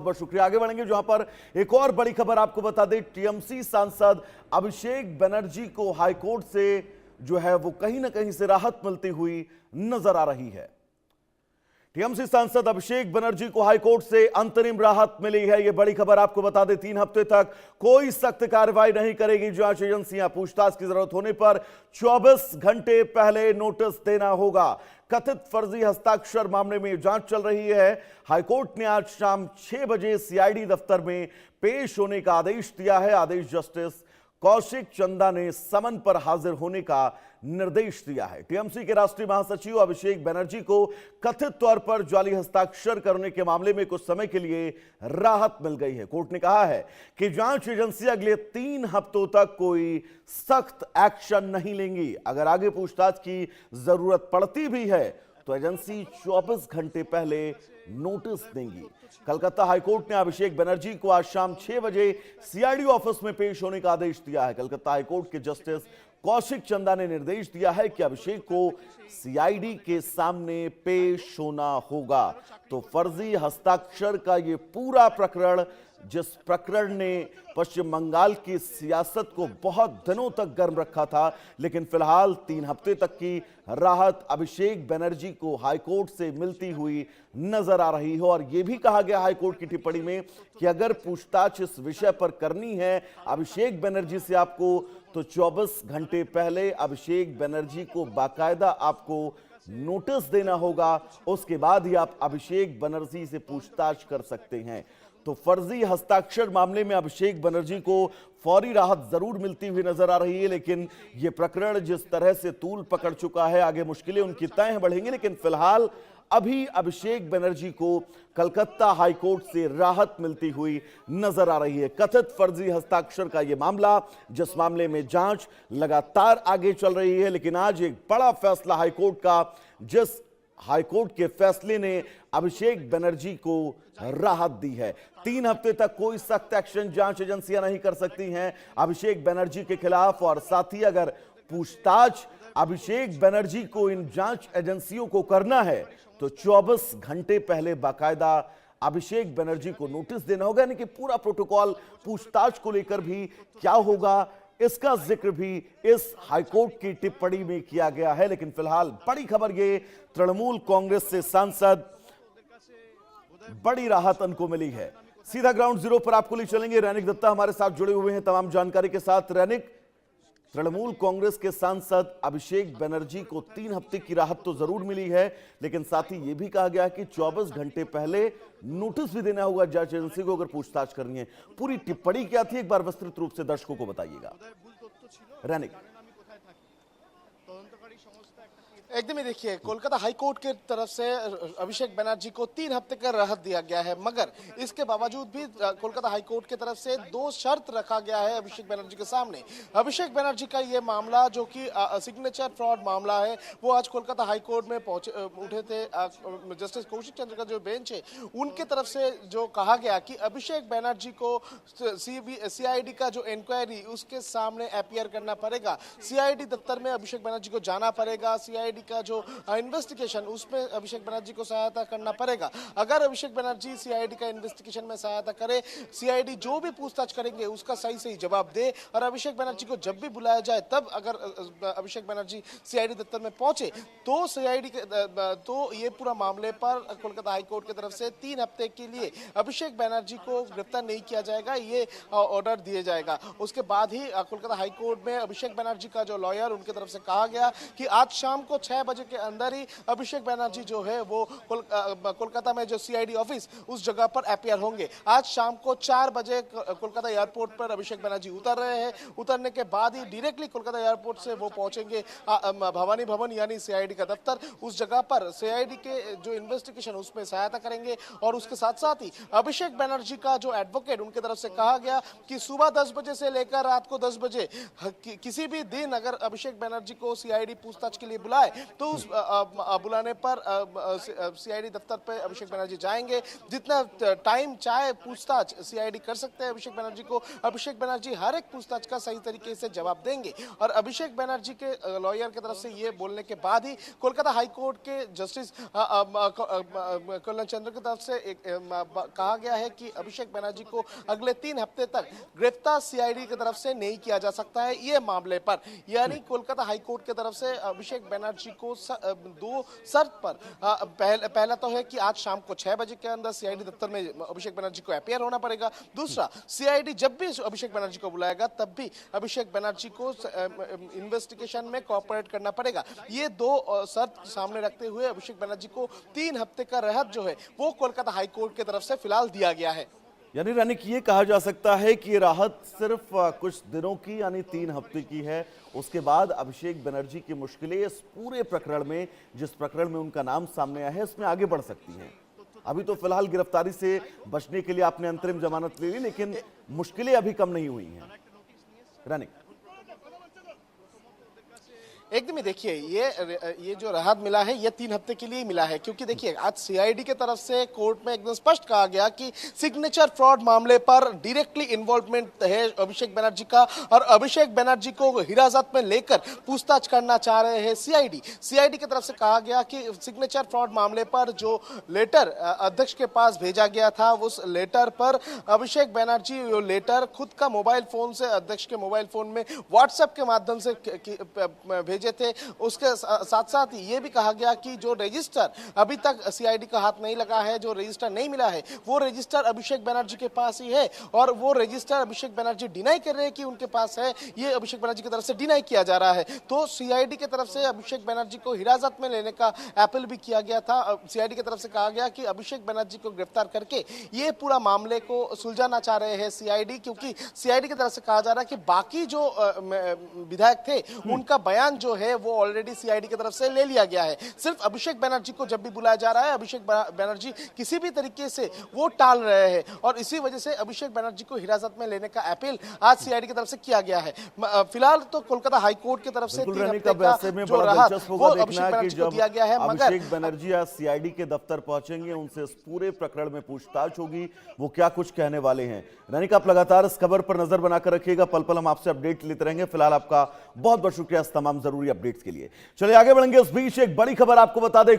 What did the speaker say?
बहुत शुक्रिया। आगे बढ़ेंगे जहां पर एक और बड़ी खबर आपको बता दें, टीएमसी सांसद अभिषेक बनर्जी को हाईकोर्ट से जो है वो कहीं ना कहीं से राहत मिलती हुई नजर आ रही है। टीएमसी सांसद अभिषेक बनर्जी को हाईकोर्ट से अंतरिम राहत मिली है। यह बड़ी खबर आपको बता दें, 3 हफ्ते तक कोई सख्त कार्रवाई नहीं करेगी जांच एजेंसियां। पूछताछ की जरूरत होने पर 24 घंटे पहले नोटिस देना होगा। कथित फर्जी हस्ताक्षर मामले में जांच चल रही है। हाईकोर्ट ने आज शाम 6 बजे सीआईडी दफ्तर में पेश होने का आदेश दिया है। आदेश जस्टिस कौशिक चंदा ने समन पर हाजिर होने का निर्देश दिया है। टीएमसी के राष्ट्रीय महासचिव अभिषेक बनर्जी को कथित तौर पर जाली हस्ताक्षर करने के मामले में कुछ समय के लिए राहत मिल गई है। कोर्ट ने कहा है कि जांच एजेंसी अगले 3 हफ्तों तक कोई सख्त एक्शन नहीं लेंगी। अगर आगे पूछताछ की जरूरत पड़ती भी है तो एजेंसी 24 घंटे पहले नोटिस देंगी। कलकत्ता हाईकोर्ट ने अभिषेक बनर्जी को आज शाम 6 बजे सीआईडी ऑफिस में पेश होने का आदेश दिया है। कलकत्ता हाईकोर्ट के जस्टिस कौशिक चंदा ने निर्देश दिया है कि अभिषेक को सीआईडी के सामने पेश होना होगा। तो फर्जी हस्ताक्षर का यह पूरा प्रकरण, जिस प्रकरण ने पश्चिम बंगाल की सियासत को बहुत दिनों तक गर्म रखा था, लेकिन फिलहाल 3 हफ्ते तक की राहत अभिषेक बनर्जी को हाईकोर्ट से मिलती हुई नजर आ रही है। और यह भी कहा गया हाईकोर्ट की टिप्पणी में कि अगर पूछताछ इस विषय पर करनी है अभिषेक बनर्जी से आपको, तो 24 घंटे पहले अभिषेक बनर्जी को बाकायदा आपको नोटिस देना होगा। उसके बाद ही आप अभिषेक बनर्जी से पूछताछ कर सकते हैं। तो फर्जी हस्ताक्षर मामले में अभिषेक बनर्जी को फौरी राहत जरूर मिलती हुई नजर आ रही है, लेकिन यह प्रकरण जिस तरह से तूल पकड़ चुका है, आगे मुश्किलें उनकी तय बढ़ेंगी। लेकिन फिलहाल अभी अभिषेक बनर्जी को कलकत्ता हाईकोर्ट से राहत मिलती हुई नजर आ रही है। कथित फर्जी हस्ताक्षर का यह मामला, जिस मामले में जांच लगातार आगे चल रही है, लेकिन आज एक बड़ा फैसला हाईकोर्ट का, जिस हाईकोर्ट के फैसले ने अभिषेक बनर्जी को राहत दी है। 3 हफ्ते तक कोई सख्त एक्शन जांच एजेंसियां नहीं कर सकती हैं अभिषेक बनर्जी के खिलाफ। और साथ ही अगर पूछताछ अभिषेक बनर्जी को इन जांच एजेंसियों को करना है तो 24 घंटे पहले बाकायदा अभिषेक बनर्जी को नोटिस देना होगा। यानी कि पूरा प्रोटोकॉल पूछताछ को लेकर भी क्या होगा, इसका जिक्र भी इस हाईकोर्ट की टिप्पणी में किया गया है। लेकिन फिलहाल बड़ी खबर ये, तृणमूल कांग्रेस से सांसद बड़ी राहत उनको मिली है। सीधा ग्राउंड जीरो पर आपको ले चलेंगे। रैनिक दत्ता हमारे साथ जुड़े हुए हैं तमाम जानकारी के साथ। रैनिक, तृणमूल कांग्रेस के सांसद अभिषेक बनर्जी को 3 हफ्ते की राहत तो जरूर मिली है, लेकिन साथ ही यह भी कहा गया कि 24 घंटे पहले नोटिस भी देना होगा जांच एजेंसी को अगर पूछताछ करनी है। पूरी टिप्पणी क्या थी, एक बार विस्तृत रूप से दर्शकों को बताइएगा। रैनिक, एकदम ही देखिए, कोलकाता हाईकोर्ट की तरफ से अभिषेक बनर्जी को 3 हफ्ते का राहत दिया गया है, मगर इसके बावजूद भी कोलकाता हाईकोर्ट की तरफ से 2 शर्त रखा गया है अभिषेक बनर्जी के सामने। अभिषेक बनर्जी का ये मामला, जो कि सिग्नेचर फ्रॉड मामला है, वो आज कोलकाता हाईकोर्ट में उठे थे। जस्टिस कौशिक चंद्र का जो बेंच है, उनके तरफ से जो कहा गया कि अभिषेक बनर्जी को सीआईडी का जो इंक्वायरी, उसके सामने अपीयर करना पड़ेगा। सीआईडी दफ्तर में अभिषेक बनर्जी को जाना पड़ेगा। सीआईडी का जो इन्वेस्टिगेशन, उसमें अभिषेक बनर्जी को सहायता करना पड़ेगा। अगर अभिषेक बनर्जी सीआईडी का इन्वेस्टिगेशन में सहायता करे, सीआईडी जो भी पूछताछ करेंगे उसका सही सही जवाब दे, और अभिषेक बनर्जी को जब भी बुलाया जाए तब अगर अभिषेक बनर्जी सीआईडी दफ्तर में पहुंचे तो सीआईडी तो ये पूरा मामले पर कोलकाता हाईकोर्ट की तरफ से 3 हफ्ते के लिए अभिषेक बनर्जी को गिरफ्तार नहीं किया जाएगा, ये ऑर्डर दिया जाएगा। उसके बाद ही कोलकाता हाईकोर्ट में अभिषेक बनर्जी का जो लॉयर, उनकी तरफ से कहा गया कि आज शाम को 6 बजे के अंदर ही अभिषेक बनर्जी जो है वो कोलकाता में जो सीआईडी ऑफिस, उस जगह पर अपीयर होंगे। आज शाम को 4 बजे कोलकाता एयरपोर्ट पर अभिषेक बनर्जी उतर रहे हैं। उतरने के बाद ही डायरेक्टली कोलकाता एयरपोर्ट से वो पहुंचेंगे भवानी भवन यानी सीआईडी का दफ्तर। उस जगह पर सीआईडी के जो इन्वेस्टिगेशन, उसमें सहायता करेंगे। और उसके साथ साथ ही अभिषेक बनर्जी का जो एडवोकेट, उनकी तरफ से कहा गया कि सुबह 10 बजे से लेकर रात को 10 बजे किसी भी दिन अगर अभिषेक बनर्जी को सीआईडी पूछताछ के लिए बुलाए तो उस बुलाने पर सीआईडी दफ्तर पे अभिषेक बनर्जी जाएंगे। जितना टाइम चाहे पूछताछ सीआईडी कर सकते हैं अभिषेक बनर्जी को। अभिषेक बनर्जी हर एक पूछताछ का सही तरीके से जवाब देंगे और अभिषेक बनर्जी के लॉयर की तरफ से ये बोलने के बाद ही कोलकाता हाई कोर्ट के जस्टिस कल्याण चंद्र की तरफ से कहा गया है कि अभिषेक बनर्जी को अगले 3 हफ्ते तक गिरफ्तार सीआईडी की तरफ से नहीं किया जा सकता है ये मामले पर। यानी कोलकाता हाई कोर्ट की तरफ से अभिषेक बनर्जी को 2 शर्त पर पहला तो है कि आज शाम को 6 बजे के अंदर सीआईडी दफ्तर में अभिषेक बनर्जी को अपीयर होना पड़ेगा। दूसरा, सीआईडी जब भी अभिषेक बनर्जी को बुलाएगा तब भी अभिषेक बनर्जी को इन्वेस्टिगेशन में कोऑपरेट करना पड़ेगा। ये 2 शर्त सामने रखते हुए अभिषेक बनर्जी को 3 हफ्ते का राहत जो है वो कोलकाता हाई कोर्ट की तरफ से फिलहाल दिया गया है। यानी रानिक ये कहा जा सकता है कि ये राहत सिर्फ कुछ दिनों की यानी 3 हफ्ते की है। उसके बाद अभिषेक बनर्जी की मुश्किलें इस पूरे प्रकरण में, जिस प्रकरण में उनका नाम सामने आया है, इसमें आगे बढ़ सकती हैं। अभी तो फिलहाल गिरफ्तारी से बचने के लिए आपने अंतरिम जमानत ले ली, लेकिन मुश्किलें अभी कम नहीं हुई हैं। रानिक एकदम ही देखिए, ये जो राहत मिला है ये 3 हफ्ते के लिए मिला है, क्योंकि देखिए आज सीआईडी की तरफ से कोर्ट में एकदम स्पष्ट कहा गया कि सिग्नेचर फ्रॉड मामले पर डायरेक्टली इन्वॉल्वमेंट है अभिषेक बनर्जी का और अभिषेक बनर्जी को हिरासत में लेकर पूछताछ करना चाह रहे हैं सीआईडी की तरफ से कहा गया कि सिग्नेचर फ्रॉड मामले पर जो लेटर अध्यक्ष के पास भेजा गया था, उस लेटर पर अभिषेक बनर्जी लेटर खुद का मोबाइल फोन से अध्यक्ष के मोबाइल फोन में व्हाट्सएप के माध्यम से भेजे थे। उसके साथ साथ ये भी कहा गया कि जो रजिस्टर अभी तक सीआईडी का हाथ नहीं लगा है, जो रजिस्टर नहीं मिला है, वो रजिस्टर अभिषेक बनर्जी के पास ही है और वो रजिस्टर अभिषेक बनर्जी डिनाई कर रहे हैं कि उनके पास है। ये अभिषेक बनर्जी की तरफ से डिनाई किया जा रहा है। तो सीआईडी की तरफ से अभिषेक बनर्जी को हिरासत में लेने का अपील भी किया गया था। सीआईडी की तरफ से कहा गया कि अभिषेक बनर्जी को गिरफ्तार करके ये पूरा मामले को सुलझाना चाह रहे हैं सीआईडी, क्योंकि सीआईडी की तरफ से कहा जा रहा है कि बाकी जो विधायक थे उनका बयान जो है वो ऑलरेडी सीआईडी की तरफ से ले लिया गया है। सिर्फ अभिषेक बनर्जी को जब भी बुलाया जा रहा है, अभिषेक बनर्जी किसी भी तरीके से वो टाल रहे हैं और इसी वजह से अभिषेक बनर्जी को हिरासत में लेने का अपील आज सीआईडी की तरफ से किया गया है। फिलहाल तो कोलकाता हाई कोर्ट की तरफ से 3 हफ्ते का जो राहत वो अभिषेक बनर्जी को दिया गया है। मगर अभिषेक बनर्जी आज सीआईडी के दफ्तर पहुंचेंगे, उनसे इस पूरे प्रकरण में पूछताछ होगी, वो क्या कुछ कहने वाले हैं। रानिक, आप लगातार इस खबर पर नजर बनाकर रखिएगा, पल पल हम आपसे अपडेट लेते रहेंगे। फिलहाल आपका बहुत बहुत शुक्रिया इस तमाम जरूरी अपडेट्स के लिए। चलिए आगे बढ़ेंगे। उस बीच एक बड़ी खबर आपको बता दें।